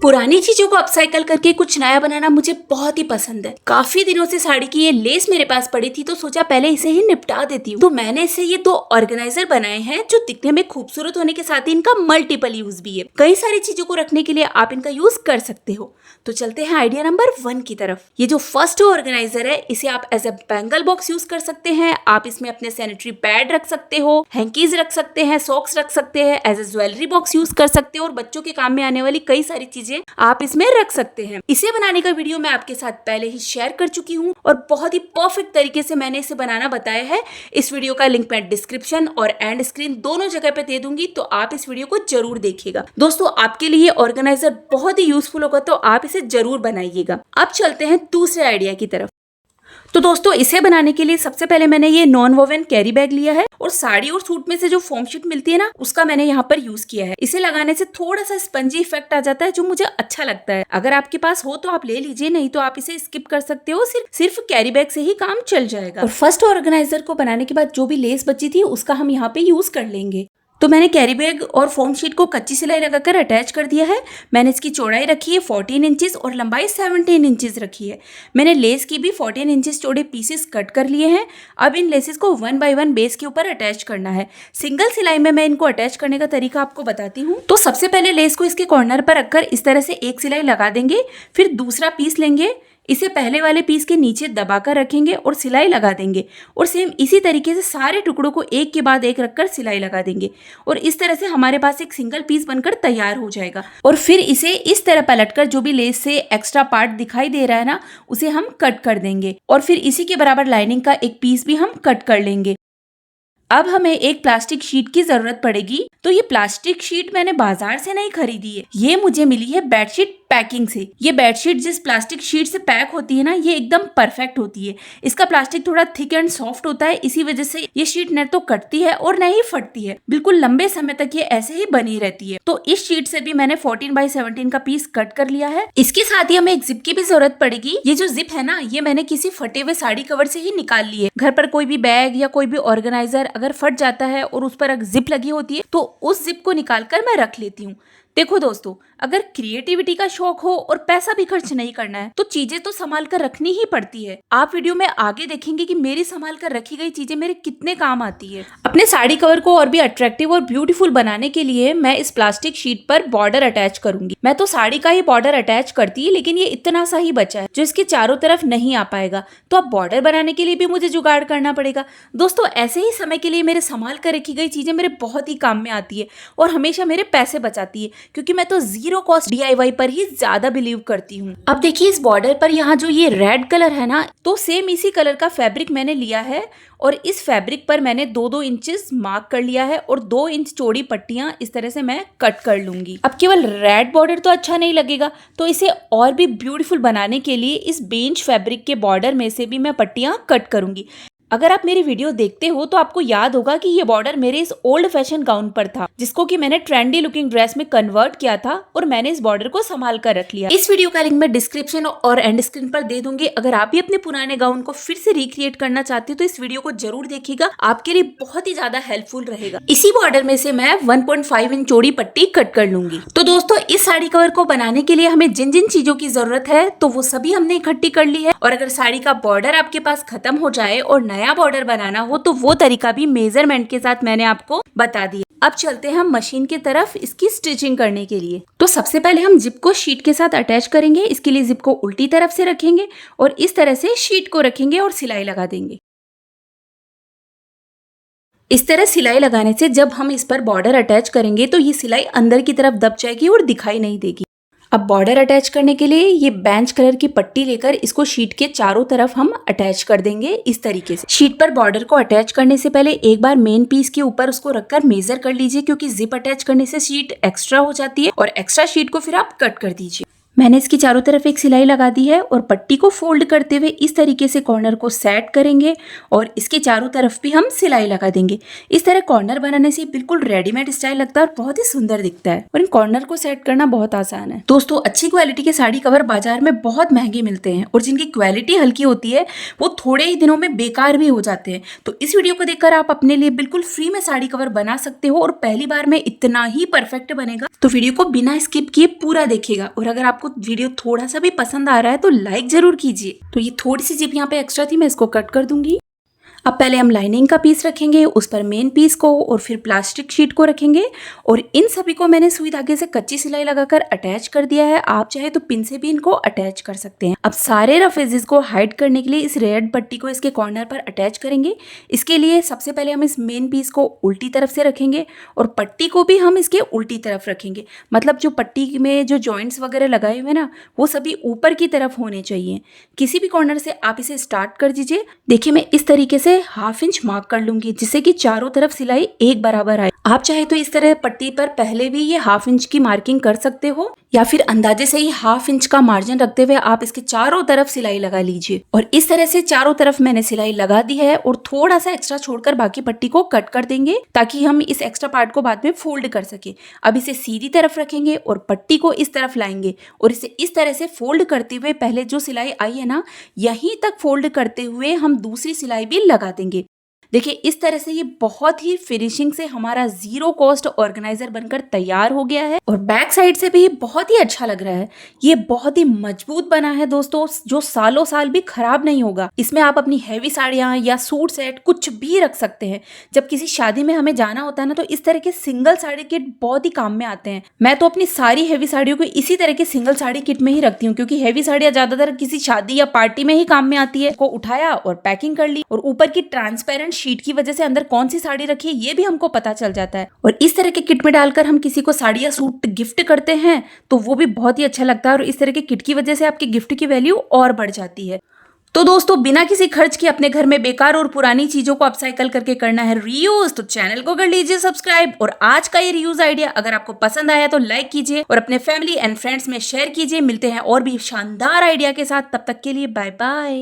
पुरानी चीजों को अपसाइकल करके कुछ नया बनाना मुझे बहुत ही पसंद है। काफी दिनों से साड़ी की ये लेस मेरे पास पड़ी थी तो सोचा पहले इसे ही निपटा देती हूँ। तो मैंने इसे ये 2 ऑर्गेनाइजर बनाए हैं जो दिखने में खूबसूरत होने के साथ ही इनका मल्टीपल यूज भी है। कई सारी चीजों को रखने के लिए आप इनका यूज कर सकते हो। तो चलते हैं आइडिया नंबर 1 की तरफ। ये जो फर्स्ट ऑर्गेनाइजर है इसे आप as a bangle box use कर सकते हैं। आप इसमें अपने सैनिटरी पैड रख सकते हो, हैंकीज रख सकते हैं, सॉक्स रख सकते हैं, as a jewellery box use कर सकते हो और बच्चों के काम में आने वाली कई सारी चीजें आप इसमें रख सकते हैं। इसे बनाने का वीडियो मैं आपके साथ पहले ही शेयर कर चुकी हूँ और बहुत ही परफेक्ट तरीके से मैंने इसे बनाना बताया है। इस वीडियो का लिंक मैं डिस्क्रिप्शन और एंड स्क्रीन दोनों जगह पे दे दूंगी, तो आप इस वीडियो को जरूर देखिएगा। दोस्तों आपके लिए ऑर्गेनाइजर बहुत ही यूजफुल होगा, तो आप इसे जरूर बनाइएगा। अब चलते हैं दूसरे आइडिया की तरफ। तो दोस्तों इसे बनाने के लिए सबसे पहले मैंने ये नॉन वोवन कैरी बैग लिया है और साड़ी और सूट में से जो फोम शीट मिलती है ना, उसका मैंने यहाँ पर यूज किया है। इसे लगाने से थोड़ा सा स्पंजी इफेक्ट आ जाता है जो मुझे अच्छा लगता है। अगर आपके पास हो तो आप ले लीजिए, नहीं तो आप इसे स्किप कर सकते हो। सिर्फ कैरी बैग से ही काम चल जाएगा। और फर्स्ट ऑर्गेनाइजर को बनाने के बाद जो भी लेस बची थी उसका हम यहाँ पे यूज कर लेंगे। तो मैंने कैरी बैग और फोम शीट को कच्ची सिलाई लगाकर अटैच कर दिया है। मैंने इसकी चौड़ाई रखी है 14 इंचेस और लंबाई 17 इंचेस रखी है। मैंने लेस की भी 14 इंचेस चौड़े पीसेस कट कर लिए हैं। अब इन लेसेस को 1 बाय 1 बेस के ऊपर अटैच करना है। सिंगल सिलाई में मैं इनको अटैच करने का तरीका आपको बताती हूँ। तो सबसे पहले लेस को इसके कॉर्नर पर रखकर इस तरह से एक सिलाई लगा देंगे। फिर दूसरा पीस लेंगे, इसे पहले वाले पीस के नीचे दबाकर रखेंगे और सिलाई लगा देंगे। और सेम इसी तरीके से सारे टुकड़ों को एक के बाद एक रखकर सिलाई लगा देंगे और इस तरह से हमारे पास एक सिंगल पीस बनकर तैयार हो जाएगा। और फिर इसे इस तरह पलटकर जो भी लेस से एक्स्ट्रा पार्ट दिखाई दे रहा है ना, उसे हम कट कर देंगे और फिर इसी के बराबर लाइनिंग का एक पीस भी हम कट कर लेंगे। अब हमें एक प्लास्टिक शीट की जरूरत पड़ेगी। तो ये प्लास्टिक शीट मैंने बाजार से नहीं खरीदी है, ये मुझे मिली है बेडशीट पैकिंग से। ये बेडशीट जिस प्लास्टिक शीट से पैक होती है ना, ये एकदम परफेक्ट होती है। इसका प्लास्टिक थोड़ा थिक एंड सॉफ्ट होता है, इसी वजह से ये शीट न तो कटती है और न ही फटती है। बिल्कुल लंबे समय तक ये ऐसे ही बनी रहती है। तो इस शीट से भी मैंने 14 बाय 17 का पीस कट कर लिया है। इसके साथ ही हमें एक जिप की भी जरूरत पड़ेगी। ये जो जिप है ना, ये मैंने किसी फटे हुए साड़ी कवर से ही निकाल ली है। घर पर कोई भी बैग या कोई भी ऑर्गेनाइजर अगर फट जाता है और उस पर अगर जिप लगी होती है तो उस जिप को निकालकर मैं रख लेती हूँ। देखो दोस्तों, अगर क्रिएटिविटी का शौक हो और पैसा भी खर्च नहीं करना है तो चीजें तो संभाल कर रखनी ही पड़ती है। आप वीडियो में आगे देखेंगे कि मेरी संभाल कर रखी गई चीजें मेरे कितने काम आती है। अपने साड़ी कवर को और भी अट्रैक्टिव और ब्यूटीफुल बनाने के लिए मैं इस प्लास्टिक शीट पर बॉर्डर अटैच करूंगी। मैं तो साड़ी का ही बॉर्डर अटैच करती है, लेकिन ये इतना सा ही बचा है जो इसके चारों तरफ नहीं आ पाएगा। तो अब बॉर्डर बनाने के लिए भी मुझे जुगाड़ करना पड़ेगा। दोस्तों ऐसे ही समय के लिए मेरे संभाल कर रखी गई चीजें मेरे बहुत ही काम में आती है और हमेशा मेरे पैसे बचाती है, क्योंकि मैं तो जीरो कॉस्ट DIY पर ही ज्यादा बिलीव करती हूँ। अब देखिए इस बॉर्डर पर यहाँ जो ये रेड कलर है ना, तो सेम इसी कलर का फैब्रिक मैंने लिया है और इस फैब्रिक पर मैंने 2-2 इंचेस मार्क कर लिया है और 2 इंच चौड़ी पट्टियां इस तरह से मैं कट कर लूंगी। अब केवल रेड बॉर्डर तो अच्छा नहीं लगेगा, तो इसे और भी ब्यूटीफुल बनाने के लिए इस बेंच फैब्रिक के बॉर्डर में से भी मैं पट्टियां कट करूंगी। अगर आप मेरी वीडियो देखते हो तो आपको याद होगा कि ये बॉर्डर मेरे इस ओल्ड फैशन गाउन पर था, जिसको कि मैंने ट्रेंडी लुकिंग ड्रेस में कन्वर्ट किया था और मैंने इस बॉर्डर को संभाल कर रख लिया। इस वीडियो का लिंक मैं डिस्क्रिप्शन और एंड स्क्रीन पर दे दूंगी। अगर आप भी अपने पुराने गाउन को फिर से रिक्रिएट करना चाहते हो तो इस वीडियो को जरूर देखिएगा, आपके लिए बहुत ही ज्यादा हेल्पफुल रहेगा। इसी बॉर्डर में से मैं 1.5 इंच चौड़ी पट्टी कट कर लूंगी। तो दोस्तों इस साड़ी कवर को बनाने के लिए हमें जिन जिन चीजों की जरूरत है तो वो सभी हमने इकट्ठी कर ली है। और अगर साड़ी का बॉर्डर आपके पास खत्म हो जाए और नया बॉर्डर बनाना हो तो वो तरीका भी मेजरमेंट के साथ मैंने आपको बता दिया। अब चलते हैं हम मशीन की तरफ इसकी स्टिचिंग करने के लिए। तो सबसे पहले हम जिप को शीट के साथ अटैच करेंगे। इसके लिए जिप को उल्टी तरफ से रखेंगे और इस तरह से शीट को रखेंगे और सिलाई लगा देंगे। इस तरह सिलाई लगाने से जब हम इस पर बॉर्डर अटैच करेंगे तो ये सिलाई अंदर की तरफ दब जाएगी और दिखाई नहीं देगी। अब बॉर्डर अटैच करने के लिए ये बेंच कलर की पट्टी लेकर इसको शीट के चारों तरफ हम अटैच कर देंगे इस तरीके से। शीट पर बॉर्डर को अटैच करने से पहले एक बार मेन पीस के ऊपर उसको रखकर मेजर कर लीजिए, क्योंकि जिप अटैच करने से शीट एक्स्ट्रा हो जाती है और एक्स्ट्रा शीट को फिर आप कट कर दीजिए। मैंने इसकी चारों तरफ एक सिलाई लगा दी है और पट्टी को फोल्ड करते हुए इस तरीके से कॉर्नर को सेट करेंगे और इसके चारों तरफ भी हम सिलाई लगा देंगे। इस तरह कॉर्नर बनाने से बिल्कुल रेडीमेड स्टाइल लगता है और बहुत ही सुंदर दिखता है और इन कॉर्नर को सेट करना बहुत आसान है। दोस्तों, अच्छी क्वालिटी के साड़ी कवर बाजार में बहुत महंगे मिलते हैं और जिनकी क्वालिटी हल्की होती है वो थोड़े ही दिनों में बेकार भी हो जाते हैं। तो इस वीडियो को देखकर आप अपने लिए बिल्कुल फ्री में साड़ी कवर बना सकते हो और पहली बार में इतना ही परफेक्ट बनेगा। तो वीडियो को बिना स्किप किए पूरा देखिएगा और अगर आपको वीडियो थोड़ा सा भी पसंद आ रहा है तो लाइक जरूर कीजिए। तो ये थोड़ी सी जिप यहाँ पे एक्स्ट्रा थी, मैं इसको कट कर दूंगी। अब पहले हम लाइनिंग का पीस रखेंगे, उस पर मेन पीस को और फिर प्लास्टिक शीट को रखेंगे और इन सभी को मैंने सुई धागे से कच्ची सिलाई लगाकर अटैच कर दिया है। आप चाहे तो पिन से भी इनको अटैच कर सकते हैं। अब सारे रफ एजेस को हाइड करने के लिए इस रेड पट्टी को इसके कॉर्नर पर अटैच करेंगे। इसके लिए सबसे पहले हम इस मेन पीस को उल्टी तरफ से रखेंगे और पट्टी को भी हम इसके उल्टी तरफ रखेंगे। मतलब जो पट्टी में जो जॉइंट्स वगैरह लगाए हुए ना वो सभी ऊपर की तरफ होने चाहिए। किसी भी कॉर्नर से आप इसे स्टार्ट कर दीजिए। देखिए, मैं इस तरीके से हाफ इंच मार्क कर लूंगी जिससे कि चारों तरफ सिलाई एक बराबर आए। आप चाहे तो इस तरह पट्टी पर पहले भी ये हाफ इंच की मार्किंग कर सकते हो या फिर अंदाजे से ही हाफ इंच का मार्जिन रखते हुए आप इसके चारों तरफ सिलाई लगा लीजिए। और इस तरह से चारों तरफ मैंने सिलाई लगा दी है और थोड़ा सा एक्स्ट्रा छोड़कर बाकी पट्टी को कट कर देंगे ताकि हम इस एक्स्ट्रा पार्ट को बाद में फोल्ड कर सके। अब इसे सीधी तरफ रखेंगे और पट्टी को इस तरफ लाएंगे और इसे इस तरह से फोल्ड करते हुए पहले जो सिलाई आई है ना यहीं तक फोल्ड करते हुए हम दूसरी सिलाई भी लगा देंगे। देखिए, इस तरह से ये बहुत ही फिनिशिंग से हमारा जीरो कॉस्ट ऑर्गेनाइजर बनकर तैयार हो गया है और बैक साइड से भी ये बहुत ही अच्छा लग रहा है। ये बहुत ही मजबूत बना है दोस्तों, जो सालों साल भी खराब नहीं होगा। इसमें आप अपनी हैवी साड़ियां या सूट सेट कुछ भी रख सकते हैं। जब किसी शादी में हमें जाना होता है ना तो इस तरह के सिंगल साड़ी किट बहुत ही काम में आते हैं। मैं तो अपनी सारी हैवी साड़ियों को इसी तरह के सिंगल साड़ी किट में ही रखती हूँ क्योंकि हैवी साड़ियां ज्यादातर किसी शादी या पार्टी में ही काम में आती है। को उठाया और पैकिंग कर ली और ऊपर की ट्रांसपेरेंट शीट की वजह से अंदर कौन सी साड़ी रखी है ये भी हमको पता चल जाता है। और इस तरह के किट में डालकर हम किसी को साड़ी या सूट गिफ्ट करते हैं तो वो भी बहुत ही अच्छा लगता है और इस तरह के किट की वजह से आपके गिफ्ट की वैल्यू और बढ़ जाती है। तो दोस्तों, बिना किसी खर्च के अपने घर में बेकार और पुरानी चीजों को अपसाइकल करके करना है रीयूज, तो चैनल को कर लीजिए सब्सक्राइब। और आज का ये रीयूज आइडिया अगर आपको पसंद आया तो लाइक कीजिए और अपने फैमिली एंड फ्रेंड्स में शेयर कीजिए। मिलते हैं और भी शानदार आइडिया के साथ, तब तक के लिए बाय बाय।